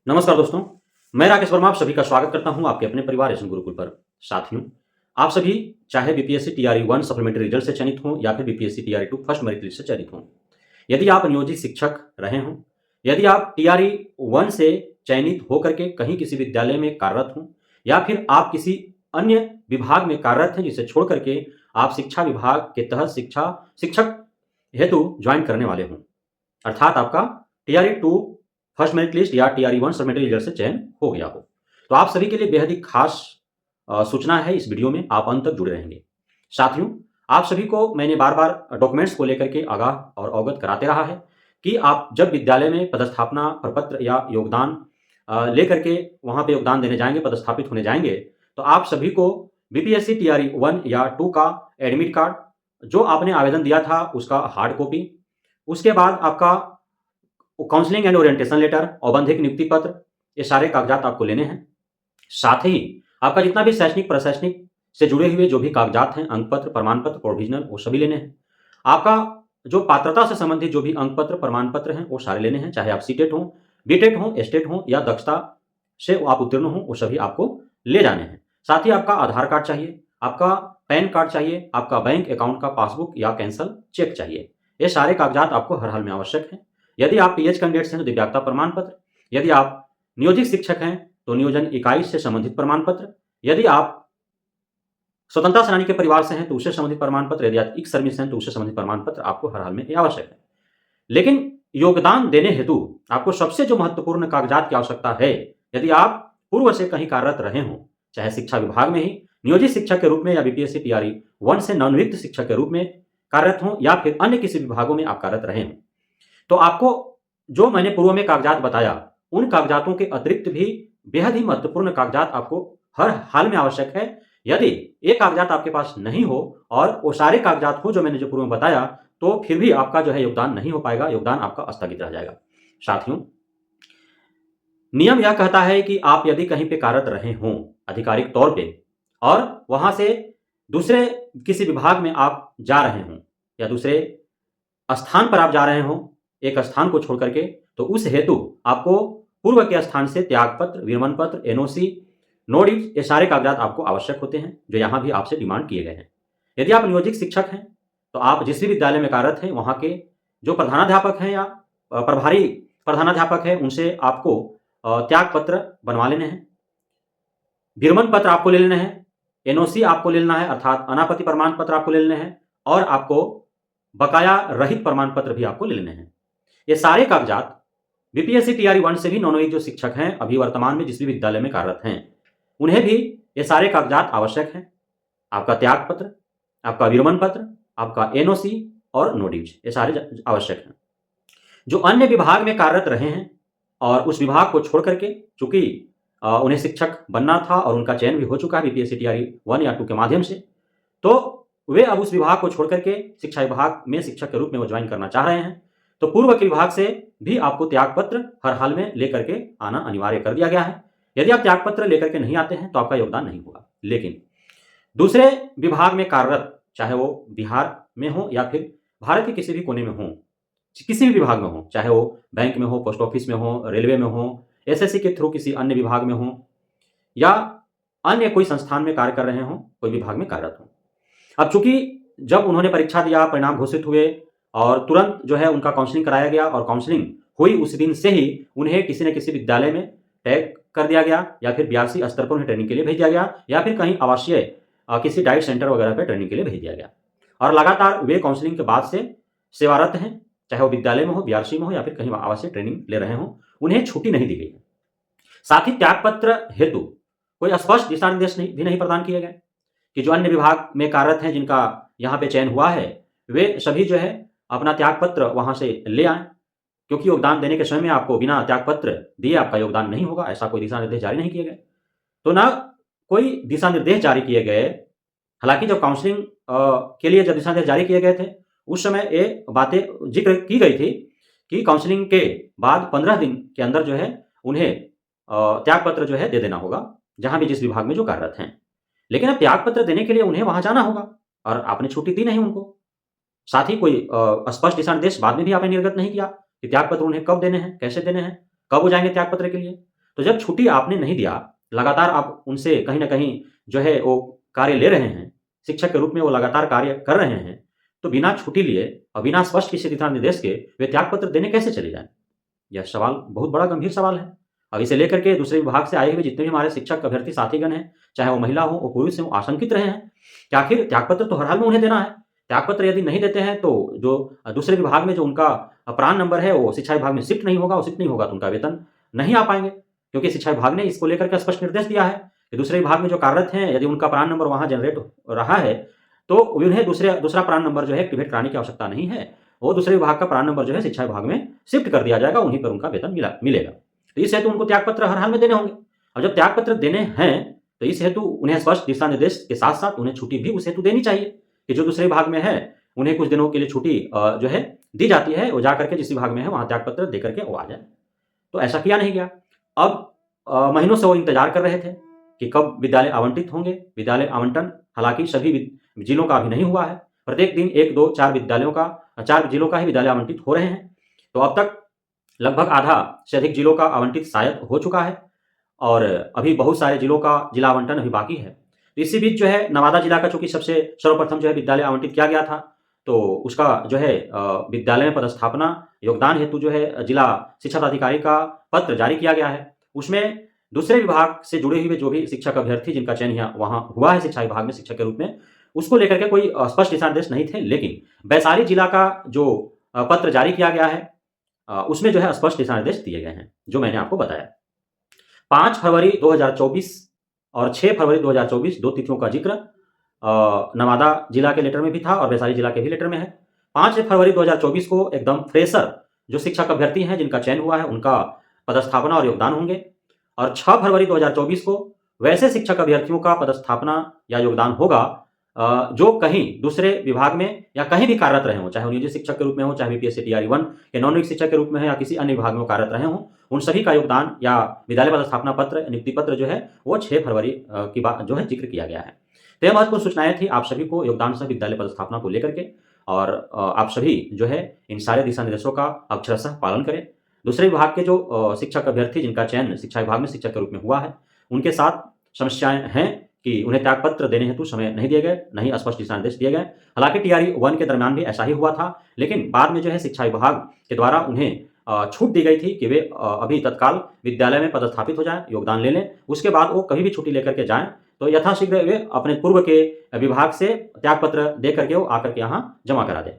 नमस्कार दोस्तों, मैं राकेश वर्मा आप सभी का स्वागत करता हूं आपके अपने परिवार एसएन गुरुकुल पर। साथियों, आप सभी चाहे बीपीएससी टीआरई 1 सप्लीमेंट्री रिजल्ट से चयनित हों या फिर BPSC TRE 2 first merit list से चयनित हों, यदि आप नियोजित शिक्षक रहे हों, यदि आप टीआरई 1 से चयनित होकर के कहीं किसी विद्यालय में कार्यरत हों या फिर आप किसी अन्य विभाग में कार्यरत हैं जिसे छोड़ करके आप शिक्षा विभाग के तहत शिक्षक हेतु ज्वाइन करने वाले हों, अर्थात आपका टीआरई 2 फर्स्ट मेरिट लिस्ट या टीआरई 1 सप्लीमेंट्री रिजल्ट से चयन हो गया हो, तो आप सभी के लिए बेहद ही खास सूचना है। इस वीडियो में आप अंत तक जुड़े रहेंगे। साथियों, आप सभी को मैंने बार-बार डॉक्यूमेंट्स को लेकर के आगाह और अवगत कराते रहा है कि आप जब विद्यालय में पदस्थापना प्रपत्र या योगदान लेकर के वहाँ पे योगदान देने जाएंगे, पदस्थापित होने जाएंगे, तो आप सभी को बीपीएससी टीआरई 1 या 2 का एडमिट कार्ड, जो आपने आवेदन दिया था उसका हार्ड कॉपी, उसके बाद आपका काउंसलिंग एंड ओरिएंटेशन लेटर, औपबंधिक नियुक्ति पत्र, ये सारे कागजात आपको लेने हैं। साथ ही आपका जितना भी शैक्षणिक प्रशैक्षणिक से जुड़े हुए जो भी कागजात हैं, अंक पत्र, प्रमाण पत्र, प्रोविजनल, वो सभी लेने हैं। आपका जो पात्रता से संबंधित जो भी अंक पत्र, प्रमाण पत्र हैं, वो सारे लेने हैं, चाहे आप सीटेट हों, बीटेट हों, एस्टेट हों या दक्षता से आप उत्तीर्ण हों, वो सभी आपको ले जाने हैं। साथ ही आपका आधार कार्ड चाहिए, आपका पैन कार्ड चाहिए, आपका बैंक अकाउंट का पासबुक या कैंसल चेक चाहिए। ये सारे कागजात आपको हर हाल में आवश्यक हैं। यदि आप पीएच कैंडिडेट्स हैं तो दिव्यांगता प्रमाण पत्र, यदि आप नियोजित शिक्षक हैं तो नियोजन इकाई से संबंधित प्रमाण पत्र, यदि आप स्वतंत्रता सेनानी के परिवार से हैं तो उससे संबंधित प्रमाण पत्र, यदि आप एक्स सर्विस हैं तो उससे संबंधित प्रमाण पत्र आपको हर हाल में आवश्यक है। लेकिन योगदान देने हेतु आपको सबसे जो महत्वपूर्ण कागजात की आवश्यकता है, यदि आप पूर्व से कहीं कार्यरत रहे हों, चाहे शिक्षा विभाग में ही नियोजित शिक्षक के रूप में या बीपीएससी टीआरई 1 से नवनियुक्त शिक्षक के रूप में कार्यरत हों या फिर अन्य किसी विभागों में आप कार्यरत रहे हों, तो आपको जो मैंने पूर्व में कागजात बताया, उन कागजातों के अतिरिक्त भी बेहद ही महत्वपूर्ण कागजात आपको हर हाल में आवश्यक है। यदि ये कागजात आपके पास नहीं हो और वो सारे कागजात हो जो मैंने जो पूर्व में बताया, तो फिर भी आपका जो है योगदान नहीं हो पाएगा, योगदान आपका स्थगित रह जाएगा। साथियों, नियम यह कहता है कि आप यदि कहीं पे कार्यरत रहे हों आधिकारिक तौर पे और वहां से दूसरे किसी विभाग में आप जा रहे हों या दूसरे स्थान पर आप जा रहे हों, एक स्थान को छोड़ करके, तो उस हेतु आपको पूर्व के स्थान से त्याग पत्र, विरमण पत्र, एनओसी, नो ड्यूज, ये सारे कागजात आपको आवश्यक होते हैं जो यहाँ भी आपसे डिमांड किए गए हैं। यदि आप नियोजित शिक्षक हैं तो आप जिस भी विद्यालय में कार्यरत हैं वहाँ के जो प्रधानाध्यापक हैं या प्रभारी प्रधानाध्यापक हैं उनसे आपको त्याग पत्र बनवा लेने हैं, विरमण पत्र आपको ले लेने हैं, एनओसी आपको ले लेना है अर्थात अनापत्ति प्रमाण पत्र आपको ले लेने हैं और आपको बकाया रहित प्रमाण पत्र भी आपको ले लेने हैं। ये सारे कागजात बीपीएससी टीआरई 1 से भी नवनियुक्त जो शिक्षक हैं अभी वर्तमान में जिस भी विद्यालय में कार्यरत हैं, उन्हें भी ये सारे कागजात आवश्यक हैं। आपका त्याग पत्र, आपका विरमण पत्र, आपका एनओसी और नो ड्यूज, ये सारे आवश्यक हैं। जो अन्य विभाग में कार्यरत रहे हैं और उस विभाग को छोड़ करके, चूंकि उन्हें शिक्षक बनना था और उनका चयन भी हो चुका है बीपीएससी टीआरई 1 या 2 के माध्यम से, तो वे अब उस विभाग को छोड़ करके शिक्षा विभाग में शिक्षक के रूप में वो ज्वाइन करना चाह रहे हैं, तो पूर्व के विभाग से भी आपको त्याग पत्र हर हाल में लेकर के आना अनिवार्य कर दिया गया है। यदि आप त्याग पत्र लेकर के नहीं आते हैं तो आपका योगदान नहीं होगा। लेकिन दूसरे विभाग में कार्यरत, चाहे वो बिहार में हो या फिर भारत के किसी भी कोने में हो, किसी भी विभाग में हो, चाहे वो बैंक में हो, पोस्ट ऑफिस में हो, रेलवे में हो, एसएससी के थ्रू किसी अन्य विभाग में हो या अन्य कोई संस्थान में कार्य कर रहे हो, कोई विभाग में कार्यरत हो, अब चूंकि जब उन्होंने परीक्षा दिया, परिणाम घोषित हुए और तुरंत जो है उनका काउंसलिंग कराया गया और काउंसलिंग हुई उस दिन से ही उन्हें किसी न किसी विद्यालय में टैग कर दिया गया या फिर बीआरसी स्तर पर उन्हें ट्रेनिंग के लिए भेज दिया गया या फिर कहीं आवासीय किसी डाइट सेंटर वगैरह पर ट्रेनिंग के लिए भेज दिया गया और लगातार वे काउंसलिंग के बाद से सेवारत हैं, चाहे वो विद्यालय में हो, बीआरसी में हो या फिर कहीं आवासीय ट्रेनिंग ले रहे हो, उन्हें छुट्टी नहीं दी गई है। साथ ही त्याग पत्र हेतु कोई स्पष्ट दिशा निर्देश भी नहीं प्रदान किए गए कि जो अन्य विभाग में कार्यरत हैं जिनका यहाँ पे चयन हुआ है, वे सभी जो है अपना त्याग पत्र वहाँ से ले आएं, क्योंकि योगदान देने के समय में आपको बिना त्याग पत्र दिए आपका योगदान नहीं होगा, ऐसा कोई दिशा निर्देश जारी नहीं किए गए। तो ना कोई दिशा निर्देश जारी किए गए, हालांकि जब काउंसलिंग के लिए जब दिशा निर्देश जारी किए गए थे उस समय ये बातें जिक्र की गई थी कि काउंसलिंग के बाद 15 दिन के अंदर जो है उन्हें त्याग पत्र जो है दे देना होगा, जहां भी जिस विभाग में जो कार्यरत हैं। लेकिन अब त्याग पत्र देने के लिए उन्हें वहां जाना होगा और आपने छुट्टी दी नहीं उनको। साथ ही कोई स्पष्ट दिशा निर्देश बाद में भी आपने निर्गत नहीं किया कि त्याग पत्र उन्हें कब देने हैं, कैसे देने हैं, कब वो जाएंगे त्याग पत्र के लिए। तो जब छुट्टी आपने नहीं दिया, लगातार आप उनसे कहीं न कहीं जो है वो कार्य ले रहे हैं, शिक्षक के रूप में वो लगातार कार्य कर रहे हैं, तो बिना छुट्टी लिए और बिना स्पष्ट किसी दिशा निर्देश के वे त्यागपत्र देने कैसे चले जाएँ? यह सवाल बहुत बड़ा गंभीर सवाल है। अब इसे लेकर के दूसरे विभाग से आए हुए जितने भी हमारे शिक्षक अभ्यर्थी साथीगण हैं, चाहे वो महिला हो, वो पुरुष हों, आशंकित रहे हैं कि आखिर त्यागपत्र तो हर हाल में उन्हें देना है। त्यागपत्र यदि नहीं देते हैं तो जो दूसरे विभाग में जो उनका प्रान नंबर है वो शिक्षा विभाग में शिफ्ट नहीं होगा, वो शिफ्ट नहीं होगा तो उनका वेतन नहीं आ पाएँगे। क्योंकि शिक्षा विभाग ने इसको लेकर के स्पष्ट निर्देश दिया है कि दूसरे विभाग में जो कार्यरत हैं, यदि उनका प्रान नंबर वहाँ जनरेट हो रहा है, तो उन्हें दूसरा प्रान नंबर जो है एक्टिवेट कराने की आवश्यकता नहीं है। वो दूसरे विभाग का प्रान नंबर जो है शिक्षा विभाग में शिफ्ट कर दिया जाएगा, उन्हीं पर उनका वेतन मिलेगा। तो इस हेतु उनको त्यागपत्र हर हाल में देने होंगे। और जब त्यागपत्र देने हैं, तो इस हेतु उन्हें स्पष्ट दिशा निर्देश के साथ-साथ उन्हें छुट्टी भी उस हेतु देनी चाहिए कि जो दूसरे विभाग में है, उन्हें कुछ दिनों के लिए छुट्टी जो है दी जाती है, वो जाकर के जिस विभाग में है वहाँ त्यागपत्र दे करके वो आ जाए। तो ऐसा किया नहीं गया। अब महीनों से वो इंतजार कर रहे थे कि कब विद्यालय आवंटित होंगे। विद्यालय आवंटन हालाँकि सभी जिलों का अभी नहीं हुआ है। प्रत्येक दिन 1, 2, 4 जिलों का ही विद्यालय आवंटित हो रहे हैं। तो अब तक लगभग आधा से अधिक जिलों का आवंटित शायद हो चुका है और अभी बहुत सारे जिलों का जिला आवंटन अभी बाकी है। तो इसी बीच जो है नवादा जिला का चूँकि सबसे सर्वप्रथम जो है विद्यालय आवंटित किया गया था, तो उसका जो है विद्यालय में पदस्थापना योगदान हेतु जो है जिला शिक्षा पदाधिकारी का पत्र जारी किया गया है। उसमें दूसरे विभाग से जुड़े हुए जो भी शिक्षक अभ्यर्थी जिनका चयन यहाँ वहाँ हुआ है शिक्षा विभाग में शिक्षक के रूप में, उसको लेकर के कोई स्पष्ट दिशा निर्देश नहीं थे। लेकिन वैशाली जिला का जो पत्र जारी किया गया है उसमें जो है स्पष्ट दिशा निर्देश दिए गए हैं, जो मैंने आपको बताया। 5 फरवरी 2024 और 6 फरवरी 2024 2 तिथियों का ज़िक्र नवादा जिला के लेटर में भी था और वैशाली जिला के भी लेटर में है। 5 फरवरी 2024 को एकदम फ्रेशर जो शिक्षक अभ्यर्थी हैं जिनका चयन हुआ है, उनका पदस्थापना और योगदान होंगे और 6 फरवरी 2024 को वैसे शिक्षक अभ्यर्थियों का पदस्थापना या योगदान होगा जो कहीं दूसरे विभाग में या कहीं भी कार्यरत रहे हों, चाहे वो निजी शिक्षक के रूप में हो, चाहे बीपीएससी टीआरई 1 के नॉन नियुक्त शिक्षक के रूप में है या किसी अन्य विभाग में वो कार्यरत रहे हों, उन सभी का योगदान या विद्यालय पदस्थापना पत्र, नियुक्ति पत्र जो है वो 6 फरवरी की बात जो है जिक्र किया गया है। तो यह महत्वपूर्ण सूचनाएँ थी आप सभी को योगदान सह विद्यालय पदस्थापना को लेकर के और आप सभी जो है इन सारे दिशा निर्देशों का अक्षरशः पालन करें। दूसरे विभाग के जो शिक्षक अभ्यर्थी जिनका चयन शिक्षा विभाग में शिक्षक के रूप में हुआ है, उनके साथ समस्याएँ हैं कि उन्हें त्यागपत्र देने हेतु समय नहीं दिए गए, नहीं स्पष्ट दिशा निर्देश दिए गए। हालाँकि टीआरई 1 के दरमियान भी ऐसा ही हुआ था, लेकिन बाद में जो है शिक्षा विभाग के द्वारा उन्हें छूट दी गई थी कि वे अभी तत्काल विद्यालय में पदस्थापित हो जाएँ, योगदान ले लें, उसके बाद वो कभी भी छुट्टी लेकर के जाएँ, तो यथाशीघ्र वे अपने पूर्व के विभाग से त्यागपत्र दे करके वो आकर के यहाँ जमा करा दें।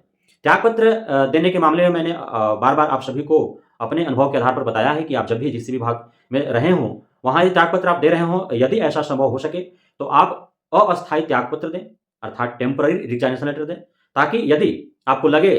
त्यागपत्र देने के मामले में मैंने बार-बार आप सभी को अपने अनुभव के आधार पर बताया है कि आप जब भी जिस विभाग में रहे हों, वहाँ ये त्यागपत्र आप दे रहे हों, यदि ऐसा संभव हो सके तो आप अस्थायी त्यागपत्र दें, अर्थात टेम्पररी रिजाइनेशन लेटर दें, ताकि यदि आपको लगे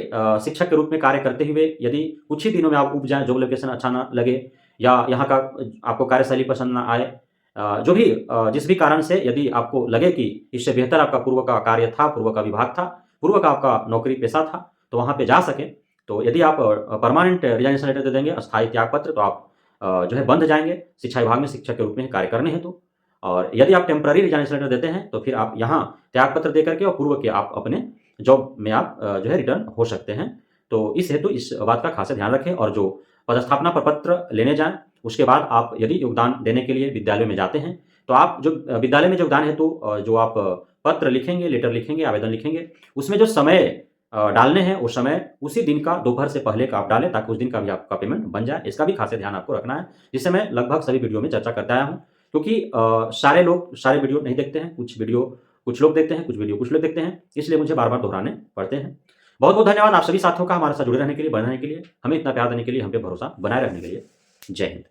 शिक्षक के रूप में कार्य करते हुए यदि कुछ ही दिनों में आप ऊब जाएँ, जॉब लोकेशन अच्छा ना लगे या यहाँ का आपको कार्यशैली पसंद ना आए, जो भी जिस भी कारण से यदि आपको लगे कि इससे बेहतर आपका पूर्व का कार्य था, पूर्व का विभाग था, पूर्व का आपका नौकरी पेशा था, तो वहाँ पे जा सकें, तो यदि आप परमानेंट रिजाइनेशन लेटर दे देंगे, अस्थायी त्यागपत्र, तो आप जो है बंध जाएँगे शिक्षा विभाग में शिक्षक के रूप में कार्य करने हेतु। और यदि आप टेम्पररी रिजाइनेशन लेटर देते हैं, तो फिर आप यहाँ त्यागपत्र दे करके और पूर्व के आप अपने जॉब में आप जो है रिटर्न हो सकते हैं। तो इस हेतु इस बात का खासा ध्यान रखें और जो पदस्थापना प्रपत्र लेने जाएँ, उसके बाद आप यदि योगदान देने के लिए विद्यालय में जाते हैं, तो आप जो विद्यालय में योगदान हेतु जो आप पत्र लिखेंगे, लेटर लिखेंगे, आवेदन लिखेंगे, उसमें जो समय डालने हैं, वो समय उसी दिन का दोपहर से पहले का आप डालें ताकि उस दिन का भी आपका पेमेंट बन जाए। इसका भी खासा ध्यान आपको रखना है, जिससे मैं लगभग सभी वीडियो में चर्चा करता आया हूँ। क्योंकि सारे लोग सारे वीडियो नहीं देखते हैं, कुछ वीडियो कुछ लोग देखते हैं, कुछ वीडियो कुछ लोग देखते हैं, इसलिए मुझे बार-बार दोहराने पड़ते हैं। बहुत-बहुत धन्यवाद आप सभी साथियों का हमारे साथ जुड़े रहने के लिए, बने रहने के लिए, हमें इतना प्यार देने के लिए, हम पे भरोसा बनाए रखने के लिए। जय हिंद।